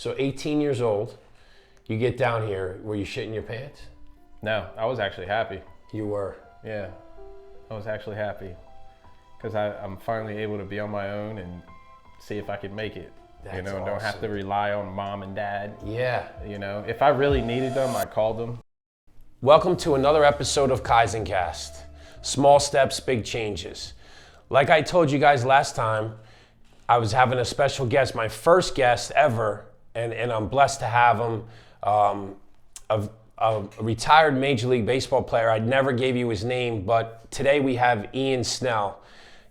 So 18 years old, you get down here, were you shitting your pants? No, I was actually happy. You were. Yeah, I was actually happy because I'm finally able to be on my own and see if I could make it. That's Don't have awesome. to rely on mom and dad. Yeah. If I really needed them, I called them. Welcome to another episode of Kaizen Kast. Small steps, big changes. Like I told you guys last time, I was having a special guest, my first guest ever, and I'm blessed to have him, a retired Major League Baseball player. I never gave you his name, but today we have Ian Snell.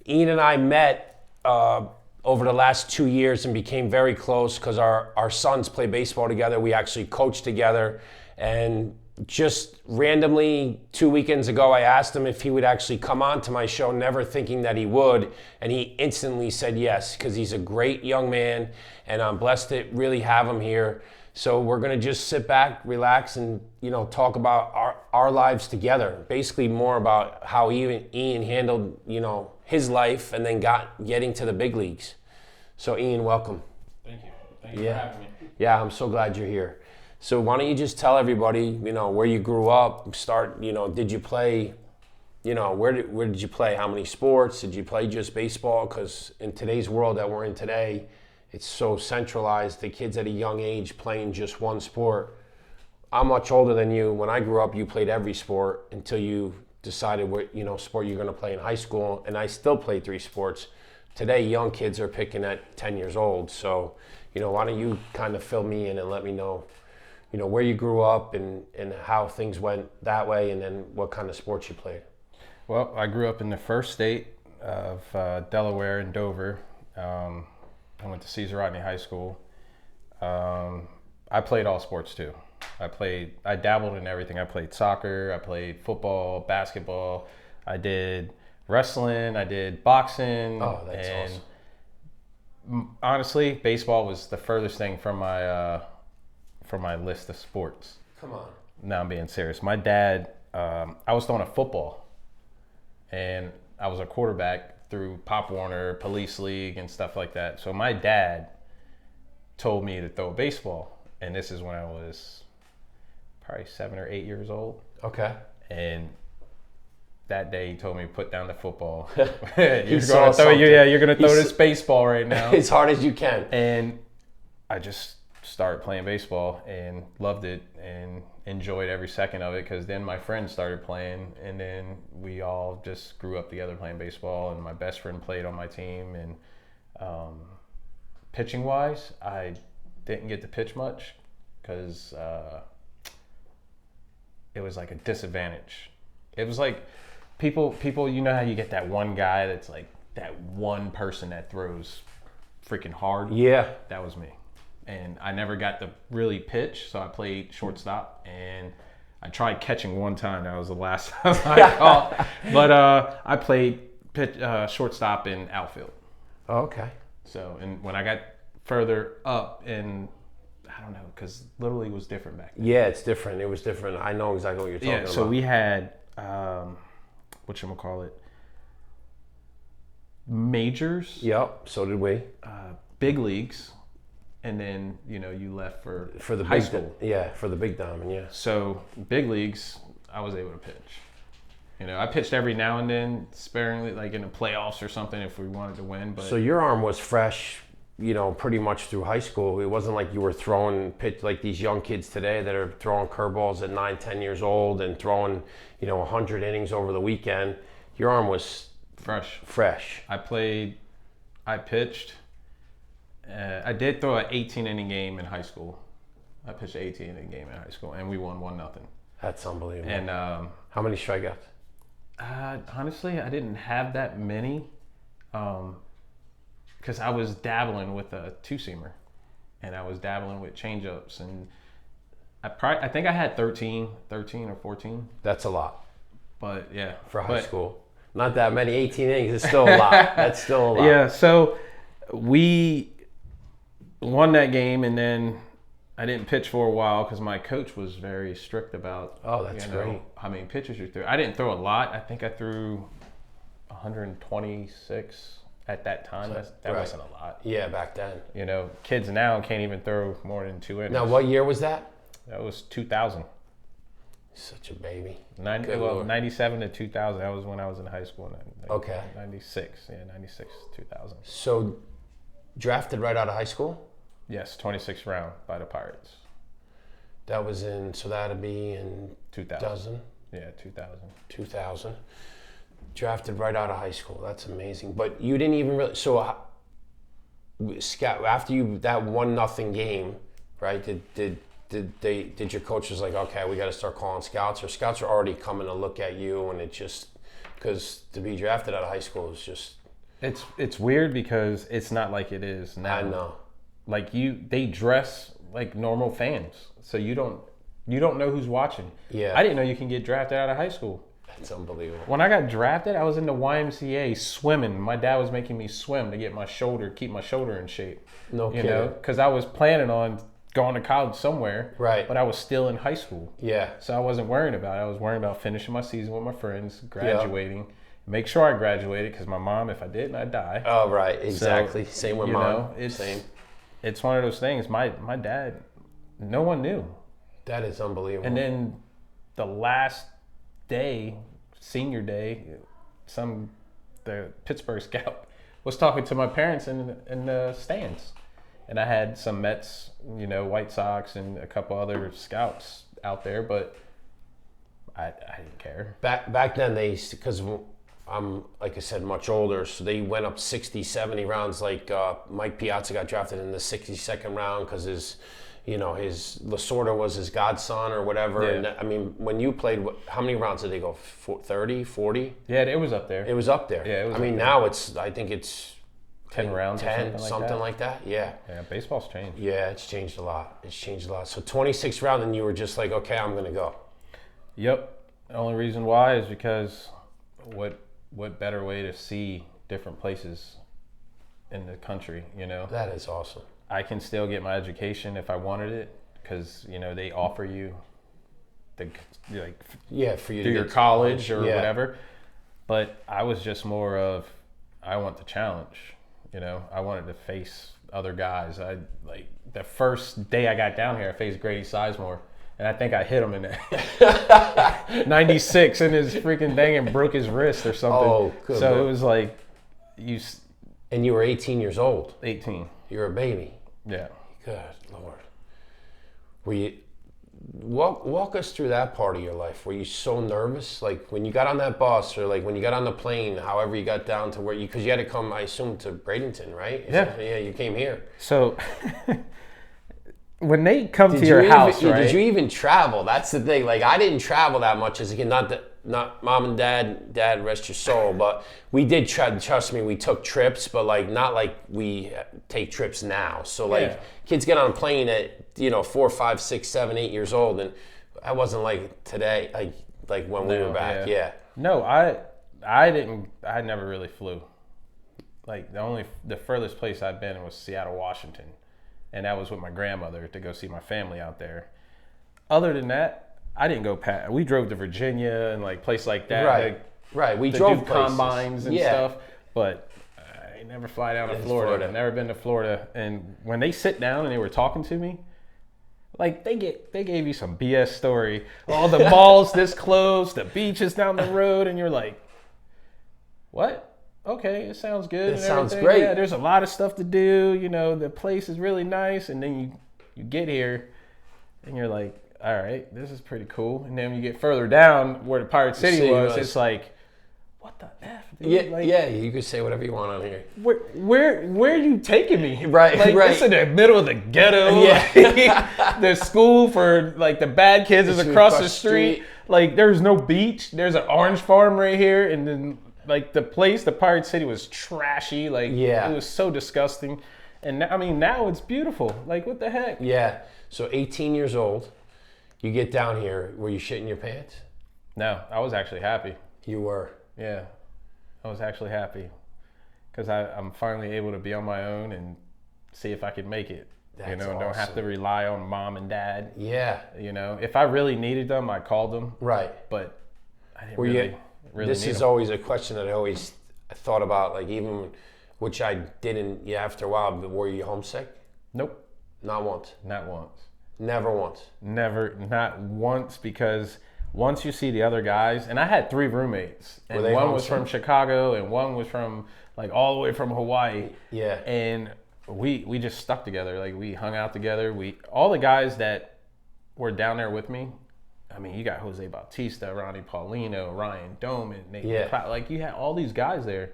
Ian and I met over the last 2 years and became very close because our sons play baseball together. We actually coach together, and just randomly 2 weekends ago, I asked him if he would actually come on to my show, never thinking that he would, and he instantly said yes, because he's a great young man, and I'm blessed to really have him here. So we're gonna just sit back, relax, and talk about our lives together. Basically more about how Ian handled his life and then getting to the big leagues. So Ian, welcome. Thank you. Thank you for having me. Yeah, I'm so glad you're here. So why don't you just tell everybody, where you grew up, did you play, where did you play? How many sports? Did you play just baseball? Because in today's world that we're in today, it's so centralized. The kids at a young age playing just one sport. I'm much older than you. When I grew up, you played every sport until you decided what sport you're going to play in high school. And I still played 3 sports. Today, young kids are picking at 10 years old. So, why don't you kind of fill me in and let me know, where you grew up and how things went that way, and then what kind of sports you played. Well, I grew up in the first state of Delaware in Dover. I went to Caesar Rodney High School. I played all sports too. I dabbled in everything. I played soccer, I played football, basketball. I did wrestling, I did boxing. Oh, that's awesome. Honestly, baseball was the furthest thing from my list of sports. Come on. No, I'm being serious. My dad, I was throwing a football, and I was a quarterback through Pop Warner, Police League, and stuff like that. So my dad told me to throw a baseball, and this is when I was probably 7 or 8 years old. Okay. And that day he told me to put down the football. You're gonna throw this baseball right now. As hard as you can. And I just started playing baseball and loved it and enjoyed every second of it, because then my friends started playing, and then we all just grew up together playing baseball, and my best friend played on my team. And pitching wise, I didn't get to pitch much because it was like a disadvantage. It was like people, how you get that one guy that's like that one person that throws freaking hard? Yeah. That was me. And I never got to really pitch, so I played shortstop, and I tried catching one time. That was the last time I caught. But I played shortstop and outfield. Oh, okay. So, and when I got further up, and I don't know, because Little League was different back then. Yeah, it's different. It was different. I know exactly what you're talking about. Yeah, so we had, majors. Yep, so did we. Big leagues. And then, you left for the high big school. Yeah, for the big diamond, yeah. So big leagues, I was able to pitch. I pitched every now and then, sparingly, like in the playoffs or something if we wanted to win. But so your arm was fresh, pretty much through high school. It wasn't like you were throwing pitch like these young kids today that are throwing curveballs at 9, 10 years old and throwing, 100 innings over the weekend. Your arm was fresh. I pitched. I did throw an 18-inning game in high school. I pitched an 18-inning game in high school, and we won 1-0. That's unbelievable. And how many strikeouts? Honestly, I didn't have that many, because I was dabbling with a 2-seamer, and I was dabbling with changeups, and I think I had 13 or 14. That's a lot. But yeah, for high school, not that many. 18 innings is still a lot. That's still a lot. Yeah. So we won that game, and then I didn't pitch for a while because my coach was very strict about great. how many pitches you threw. I didn't throw a lot. I think I threw 126 at that time. That Right. wasn't a lot. Yeah, back then. You know, kids now can't even throw more than 2 innings. Now, what year was that? That was 2000. Such a baby. 97 to 2000. That was when I was in high school. Okay. 96. Yeah, 96, 2000. So, drafted right out of high school? Yes, 26th round by the Pirates. That was in, so that'd be in 2000. Yeah, 2000. 2000. Drafted right out of high school. That's amazing. But you didn't even really, so scout after you, that 1-0 game, right? Did your coach was like, okay, we got to start calling scouts, or scouts are already coming to look at you, and it just, because to be drafted out of high school is just. It's weird because it's not like it is now. I know. Like they dress like normal fans, so you don't know who's watching. Yeah. I didn't know you can get drafted out of high school. That's unbelievable. When I got drafted, I was in the YMCA swimming. My dad was making me swim to get keep my shoulder in shape. No kidding. You know, because I was planning on going to college somewhere. Right. But I was still in high school. Yeah. So I wasn't worrying about it. I was worrying about finishing my season with my friends, graduating, make sure I graduated, because my mom, if I didn't, I'd die. Oh, right. Exactly. So, same with mom. Same. It's one of those things. My dad, no one knew. That is unbelievable. And then the last day, senior day, the Pittsburgh scout was talking to my parents in the stands. And I had some Mets, you know, White Sox, and a couple other scouts out there, but I didn't care. Back then, they used to, because I'm, like I said, much older, so they went up 60, 70 rounds. Like Mike Piazza got drafted in the 62nd round because his Lasorda was his godson or whatever. Yeah. And I mean, when you played, how many rounds did they go? 30, 40? Yeah, it was up there. It was up there. Yeah, it was I mean, up there. now I think it's 10 rounds 10, or something like that. Yeah. Yeah, baseball's changed. Yeah, it's changed a lot. So 26th round, and you were just like, okay, I'm going to go. Yep. The only reason why is because what better way to see different places in the country, you know? That is awesome. I can still get my education if I wanted it, because, you know, they offer you for you to do your college or whatever. But I was just more of, I want the challenge, you know? I wanted to face other guys. The first day I got down here, I faced Grady Sizemore. And I think I hit him in that 96 in his freaking thing and broke his wrist or something. Oh, good. So Lord. it was like, And you were 18 years old. 18. You're a baby. Yeah. Good Lord. Were you, walk us through that part of your life. Were you so nervous? Like when you got on that bus, or like when you got on the plane, however you got down to where because you had to come, I assume, to Bradenton, right? Yeah, you came here. So when they come to your house, right? Did you even travel? That's the thing. Like I didn't travel that much as a kid. Not mom and dad, rest your soul. But we did try. Trust me, we took trips, but like not like we take trips now. So like kids get on a plane at 4, 5, 6, 7, 8 years old, and I wasn't like today. Like when we were back. Yeah. No, I didn't. I never really flew. Like the furthest place I've been was Seattle, Washington. And that was with my grandmother to go see my family out there. Other than that, I didn't go past. We drove to Virginia and like places like that. Right. We drove combines and stuff, but I never fly down to Florida. I've never been to Florida. And when they sit down and they were talking to me, like they gave you some BS story. Oh, the mall's this close, the beach is down the road, and you're like, what? Okay, it sounds good. It sounds great. Yeah, there's a lot of stuff to do. You know, the place is really nice. And then you get here and you're like, all right, this is pretty cool. And then when you get further down where the Pirate City was, it's like, what the F, dude? Yeah, you could say whatever you want on here. Where are you taking me? Right. It's in the middle of the ghetto. Yeah. The school for like the bad kids is across the street. Like there's no beach. There's an orange farm right here. And then like the Pirate City was trashy. Like it was so disgusting. And now it's beautiful. Like what the heck? Yeah. So 18 years old, you get down here. Were you shitting your pants? No, I was actually happy. You were? Yeah, I was actually happy because I'm finally able to be on my own and see if I can make it. That's awesome. Don't have to rely on mom and dad. Yeah. If I really needed them, I called them. Right. But I didn't really this is them. always a question that I always thought about. Like even which I didn't. Yeah, after a while, but were you homesick? Nope, Not once. not once. Never once. Never, not once, because once you see the other guys, and I had 3 roommates, and they one was homesick? from Chicago, and one was from like all the way from Hawaii. Yeah. And we just stuck together. Like we hung out together. All the guys that were down there with me. I mean, you got Jose Bautista, Ronnie Paulino, Ryan Doman, Nathan Yeah. Cloud. Like you had all these guys there.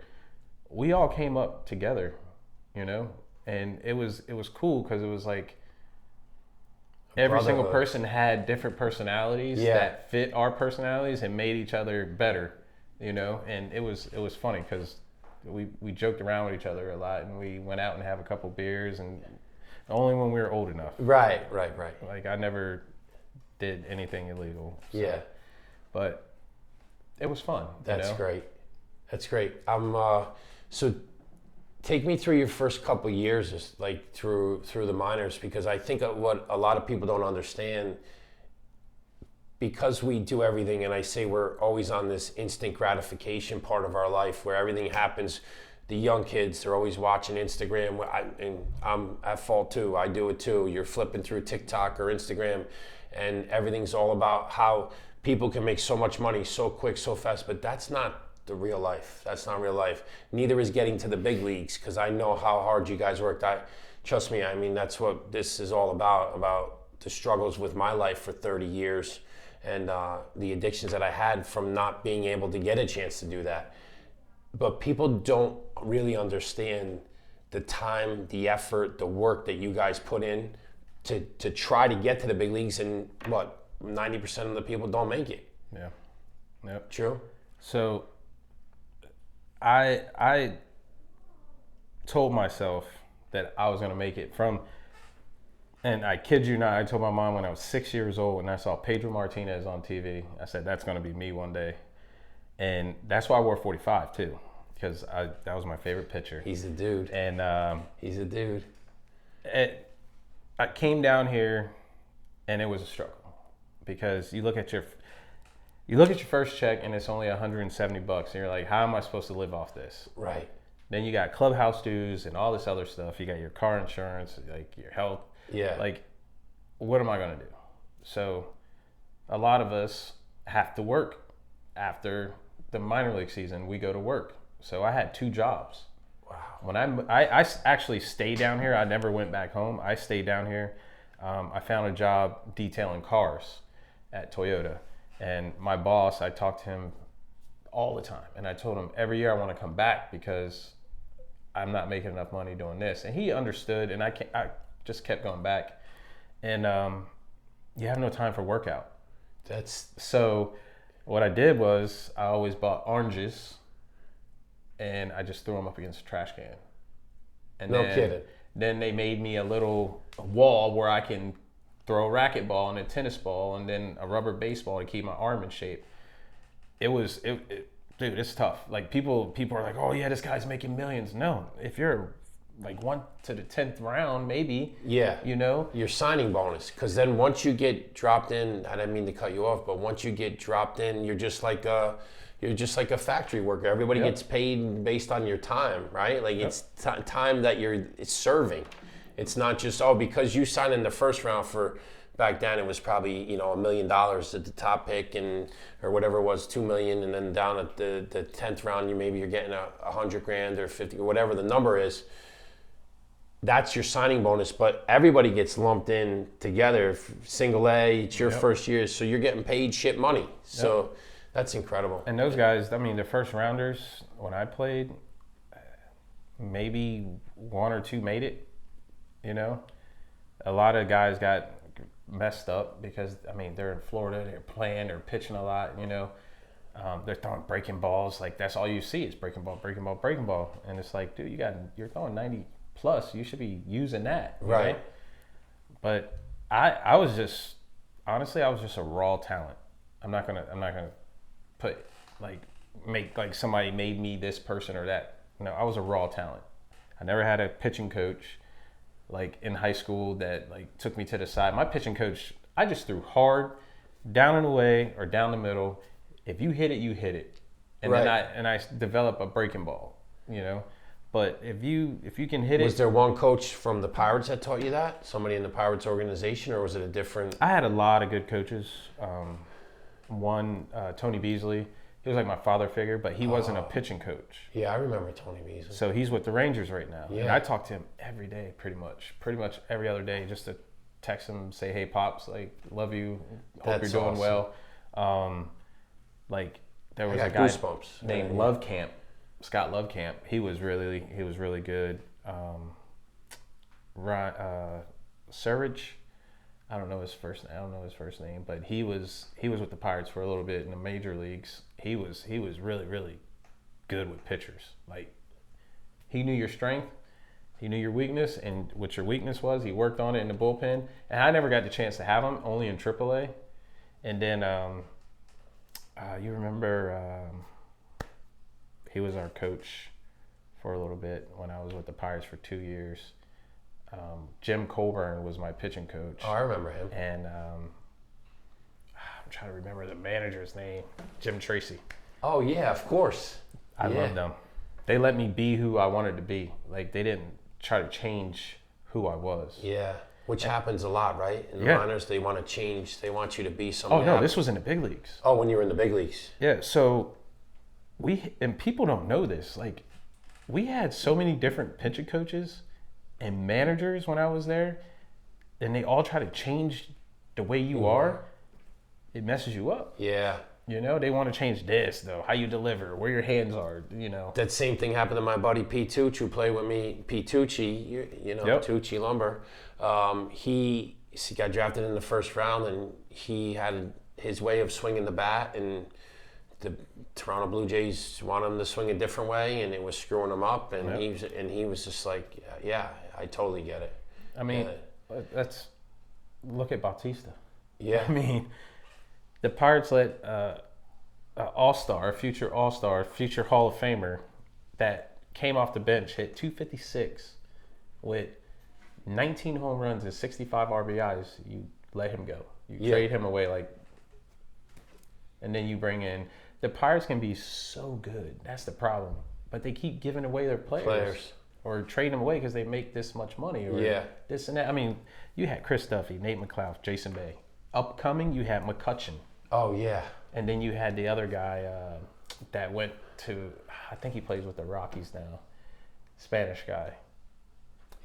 We all came up together, and it was cool because it was like every single Brotherhood. person had different personalities that fit our personalities and made each other better, and it was funny because we joked around with each other a lot, and we went out and have a couple beers, and only when we were old enough. Right. Like I never did anything illegal. So. Yeah. But it was fun. That's great. That's great. So take me through your first couple years, just like through the minors, because I think what a lot of people don't understand, because we do everything, and I say we're always on this instant gratification part of our life where everything happens. The young kids, they're always watching Instagram, and I'm at fault too. I do it too. You're flipping through TikTok or Instagram, and everything's all about how people can make so much money so quick, so fast, but that's not the real life. That's not real life. Neither is getting to the big leagues, because I know how hard you guys worked. Trust me, I mean, that's what this is all about the struggles with my life for 30 years and the addictions that I had from not being able to get a chance to do that. But people don't really understand the time, the effort, the work that you guys put in to try to get to the big leagues, and 90% of the people don't make it. Yeah. Yep. True? So I told myself that I was going to make it and I kid you not, I told my mom when I was 6 years old and I saw Pedro Martinez on TV, I said, that's going to be me one day. And that's why I wore 45 too, because that was my favorite pitcher. He's a dude. And He's a dude. I came down here and it was a struggle, because you look at your first check and it's only $170, and you're like, how am I supposed to live off this? Right. Then you got clubhouse dues and all this other stuff. You got your car insurance, like your health. Yeah. Like, what am I going to do? So a lot of us have to work. After the minor league season, we go to work. So I had 2 jobs. Wow. When I actually stayed down here, I never went back home. I stayed down here. I found a job detailing cars at Toyota. And my boss, I talked to him all the time. And I told him every year I want to come back because I'm not making enough money doing this. And he understood, and I just kept going back. And you have no time for workout. So what I did was I always bought oranges and I just threw them up against a trash can. And No kidding. Then they made me a little wall where I can throw a racquetball and a tennis ball and then a rubber baseball to keep my arm in shape. Dude, it's tough. Like people are like, oh yeah, this guy's making millions. No, if you're like 1 to the 10th round, maybe. Yeah. Your signing bonus, because then once you get dropped in, I didn't mean to cut you off, but once you get dropped in, you're just like a factory worker. Everybody gets paid based on your time, right? Like it's time that it's serving. It's not just, because you signed in the first round for, back then it was probably, $1 million at the top pick, or whatever it was, 2 million, and then down at the 10th round, you're getting $100,000 or 50, or whatever the number is. That's your signing bonus, but everybody gets lumped in together. Single A, it's your first year, so you're getting paid shit money. So that's incredible. And those guys, I mean, the first rounders, when I played, maybe 1 or 2 made it. A lot of guys got messed up because, I mean, they're in Florida, they're playing, they're pitching a lot, they're throwing breaking balls. Like, that's all you see is breaking ball. And it's like, dude, you're throwing 90 plus, you should be using that. Right. But I was just a raw talent. I'm not gonna put make somebody made me this person or that. No, I was a raw talent. I never had a pitching coach in high school that took me to the side. My pitching coach, I just threw hard, down and away or down the middle. If you hit it, you hit it. And then I developed a breaking ball, But if you can hit Was it, there one coach from the Pirates that taught you that? Somebody in the Pirates organization, or was it a different? I had a lot of good coaches. One, Tony Beasley, he was like my father figure, but he wasn't a pitching coach. Yeah, I remember Tony Beasley. So he's with the Rangers right now. Yeah. And I talk to him every day, pretty much every other day, just to text him, say, hey, Pops, like, love you, hope That's you're doing awesome. well. Like, there was I a got guy goosebumps. named Lovecamp, Scott Lovecamp. He was really good. Surridge, I don't know his first name, but he was with the Pirates for a little bit in the major leagues. He was really good with pitchers. Like, he knew your strength, he knew your weakness, and what your weakness was, he worked on it in the bullpen. And I never got the chance to have him, only in AAA. And then you remember he was our coach for a little bit when I was with the Pirates for 2 years. Jim Colburn was my pitching coach. Oh, I remember him. And I'm trying to remember the manager's name, Jim Tracy. Oh yeah, of course. I love them. They let me be who I wanted to be. Like, they didn't try to change who I was. Yeah, which happens a lot, right? In the minors, they want to change. They want you to be something. Oh no, this was in the big leagues. Oh, when you were in the big leagues. Yeah, so and people don't know this. Like, we had so many different pitching coaches and managers when I was there, and they all try to change the way you are. It messes you up. Yeah. You know, they want to change this, though, how you deliver, where your hands are, you know. That same thing happened to my buddy Pete Tucci, who played with me. Pete Tucci, you know, Tucci Lumber. He got drafted in the first round, and he had his way of swinging the bat, and the Toronto Blue Jays wanted him to swing a different way, and it was screwing him up. And he was just like, yeah, I totally get it. I mean, look at Bautista. Yeah. I mean, the Pirates let all-star, future all-star, future Hall of Famer that came off the bench hit 256 with 19 home runs and 65 RBIs. You let him go. You trade him away, and then you bring in. The Pirates can be so good. That's the problem. But they keep giving away their players. Or trading them away because they make this much money. Or this and that. I mean, you had Chris Duffy, Nate McLeod, Jason Bay. Upcoming, you had McCutchen. Oh, yeah. And then you had the other guy that went to, I think he plays with the Rockies now. Spanish guy.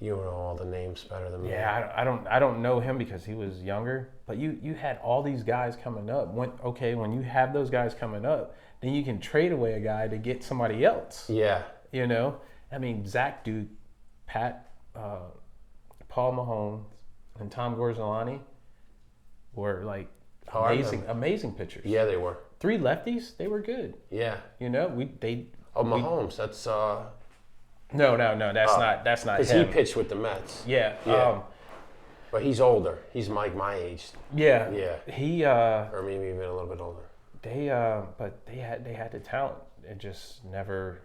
You know all the names better than me. Yeah, I don't know him because he was younger. But you had all these guys coming up. When you have those guys coming up, then you can trade away a guy to get somebody else. Yeah. You know? I mean, Zach Duke, Pat, Paul Mahomes, and Tom Gorzolani were like amazing pitchers. Yeah, they were. 3 lefties, they were good. Yeah. You know, Mahomes, that's No, that's not because him. he pitched with the Mets. Yeah. But he's older. He's like my age. Yeah. Yeah. He or maybe even a little bit older. But they had the talent. It just never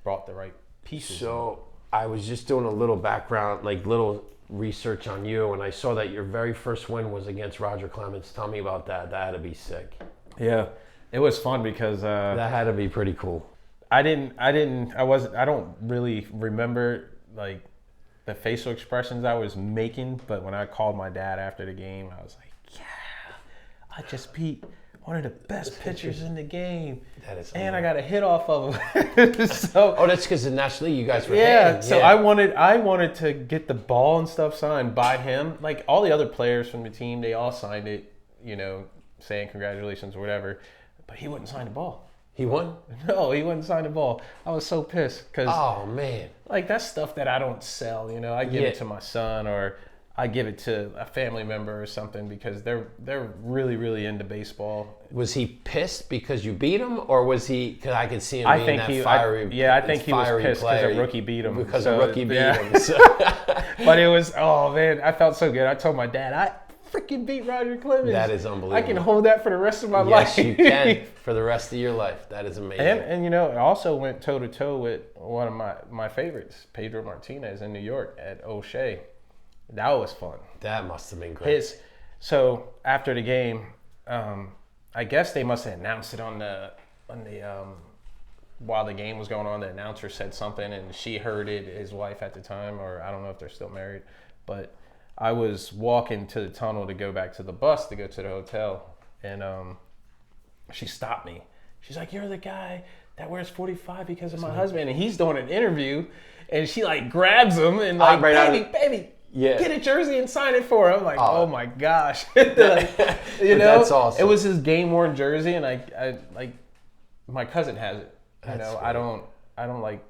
brought the right pieces. So I was just doing a little background, little research on you, and I saw that your very first win was against Roger Clemens. Tell me about that. That had to be sick. Yeah. It was fun because that had to be pretty cool. I don't really remember like the facial expressions I was making, but when I called my dad after the game, I was like, yeah, I just beat one of the best pitchers in the game. That is and I got a hit off of him. So, that's because in National League you guys were hitting. So I wanted to get the ball and stuff signed by him. Like all the other players from the team, they all signed it, you know, saying congratulations or whatever, but he wouldn't sign the ball. He won? No, he wouldn't sign the ball. I was so pissed because, oh man, like that's stuff that I don't sell. You know, I give it to my son or I give it to a family member or something because they're really, really into baseball. Was he pissed because you beat him, or was he? Because I could see him being that fiery. I think he was pissed because a rookie beat him. Because a rookie beat him. So. But it was, oh man, I felt so good. I told my dad, I freaking beat Roger Clemens. That is unbelievable. I can hold that for the rest of my life. Yes, you can for the rest of your life. That is amazing. And you know, I also went toe to toe with one of my favorites, Pedro Martinez in New York at O'Shea. That was fun. That must have been great. So after the game, I guess they must have announced it on the while the game was going on, the announcer said something, and she heard it, his wife at the time, or I don't know if they're still married. But I was walking to the tunnel to go back to the bus to go to the hotel, and she stopped me. She's like, "You're the guy that wears 45 because of my husband," and he's doing an interview, and she like grabs him and like, baby, get a jersey and sign it for him. I'm like, oh my gosh, you know, that's awesome. It was his game worn jersey, and I like, my cousin has it. You know, sweet. I don't like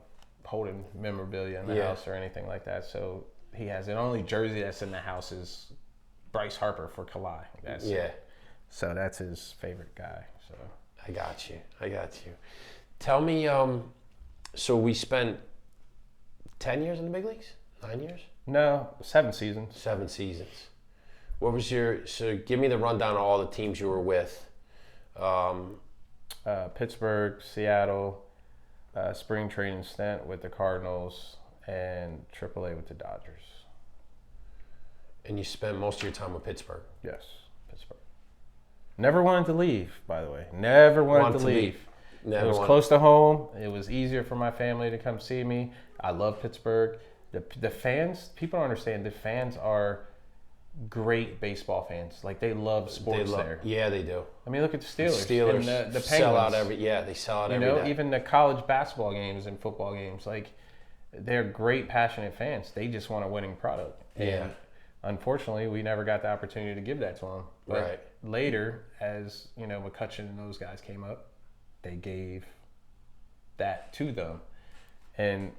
holding memorabilia in the house or anything like that. So he has it. The only jersey that's in the house is Bryce Harper for Kawhi. That's it. So that's his favorite guy. So I got you. Tell me, so we spent 10 years in the big leagues? 9 years? No, 7 seasons. 7 seasons. What was so give me the rundown of all the teams you were with. Pittsburgh, Seattle, spring training stint with the Cardinals, and AAA with the Dodgers. And you spent most of your time with Pittsburgh? Yes, Pittsburgh. Never wanted to leave, by the way. Never wanted to leave. It was close to home. It was easier for my family to come see me. I love Pittsburgh. The fans, people don't understand, the fans are great baseball fans. Like, they love sports there. Yeah, they do. I mean, look at the Steelers. The Steelers and the Penguins. Sell out they sell out every day. Even the college basketball games and football games, like, they're great, passionate fans. They just want a winning product. And unfortunately, we never got the opportunity to give that to them. But later, as, you know, McCutcheon and those guys came up, they gave that to them. And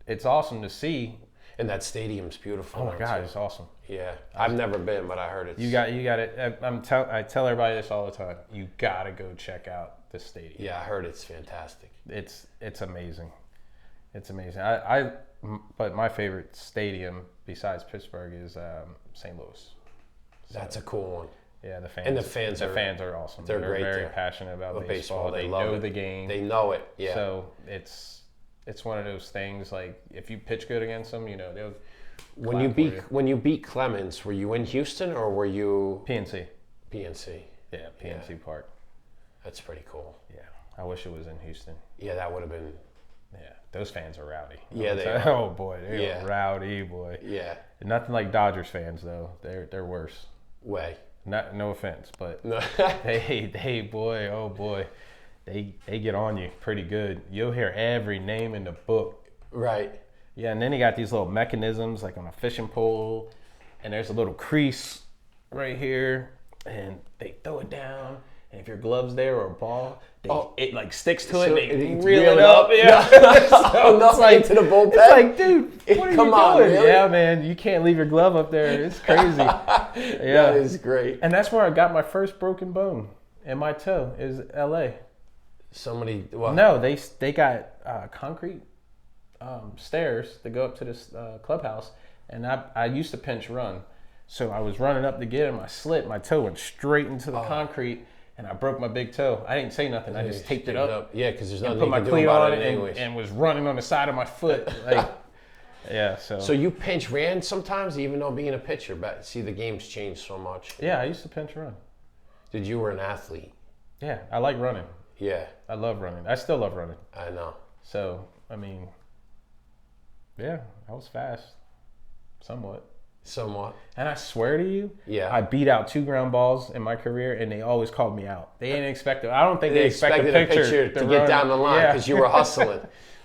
it's awesome to see. And that stadium's beautiful. Oh my God, it's awesome. Yeah, I've never been, but I heard it's. You got it. I tell everybody this all the time. You gotta go check out this stadium. Yeah, I heard it's fantastic. It's amazing. It's amazing. But my favorite stadium besides Pittsburgh is St. Louis. So, that's a cool one. Yeah, the fans. And the fans are awesome. They're great. Very passionate about baseball. They love know it. the game. They know it. Yeah. So it's one of those things, like, if you pitch good against them, you know, they'll. When you beat Clemens, were you in Houston or were you PNC? PNC. Yeah, PNC Park. That's pretty cool. Yeah, I wish it was in Houston. Yeah, that would have been. Yeah, those fans are rowdy. Yeah, they are. Oh boy, they're rowdy, boy. Yeah. Nothing like Dodgers fans though. They're worse. Way. No offense, but they boy, oh boy, they get on you pretty good. You'll hear every name in the book. Right. Yeah, and then they got these little mechanisms like on a fishing pole, and there's a little crease right here, and they throw it down. And if your glove's there or a ball, it like sticks to it. They reel it up. Yeah. So it's like to the bullpen. It's like, dude, what are you doing? Really? Yeah, man, you can't leave your glove up there. It's crazy. Yeah, that is great. And that's where I got my first broken bone in my toe. Is L.A. Somebody? Well, no, they got concrete stairs to go up to this clubhouse, and I used to pinch run, so I was running up to get him. I slipped. My toe went straight into the concrete. And I broke my big toe. I didn't say nothing. I just taped it up. Yeah, because there's nothing put you my can do cleat about on it anyways. and was running on the side of my foot. Like, yeah, So you pinch ran sometimes, even though being a pitcher. But see, the game's changed so much. Yeah, I used to pinch run. You were an athlete. Yeah, I like running. Yeah. I love running. I still love running. I know. So, I mean, yeah, I was fast. Somewhat. And I swear to you, I beat out 2 ground balls in my career, and they always called me out. They didn't expect it. I don't think they expected a pitcher to get down the line because you were hustling.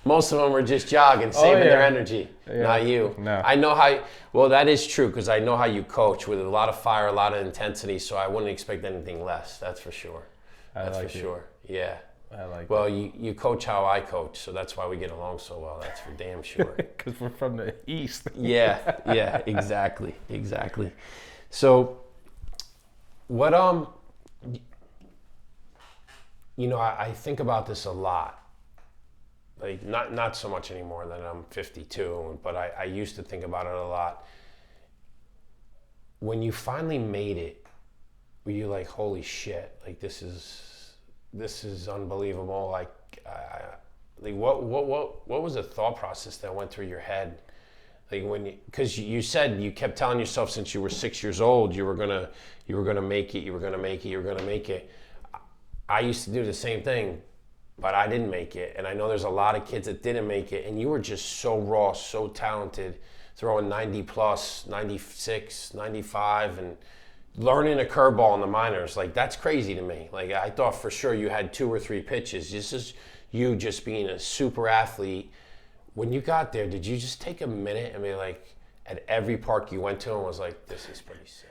Most of them were just jogging, saving their energy. Yeah. Not you. No. I know how. Well, that is true because I know how you coach with a lot of fire, a lot of intensity. So I wouldn't expect anything less. That's for sure. That's for sure. Yeah. I like. Well, you coach how I coach, so that's why we get along so well. That's for damn sure. Because we're from the East. Yeah, exactly. So, what I think about this a lot. Like not so much anymore that I'm 52, but I used to think about it a lot. When you finally made it, were you like, holy shit, like this is unbelievable. Like what was the thought process that went through your head? Like because you said you kept telling yourself since you were 6 years old you were gonna make it. I used to do the same thing, but I didn't make it. And I know there's a lot of kids that didn't make it, and you were just so raw, so talented, throwing 90 plus, 96, 95, and learning a curveball in the minors. Like, that's crazy to me. Like, I thought for sure you had 2 or 3 pitches. This is you just being a super athlete. When you got there, did you just take a minute and be like, at every park you went to and was like, this is pretty sick?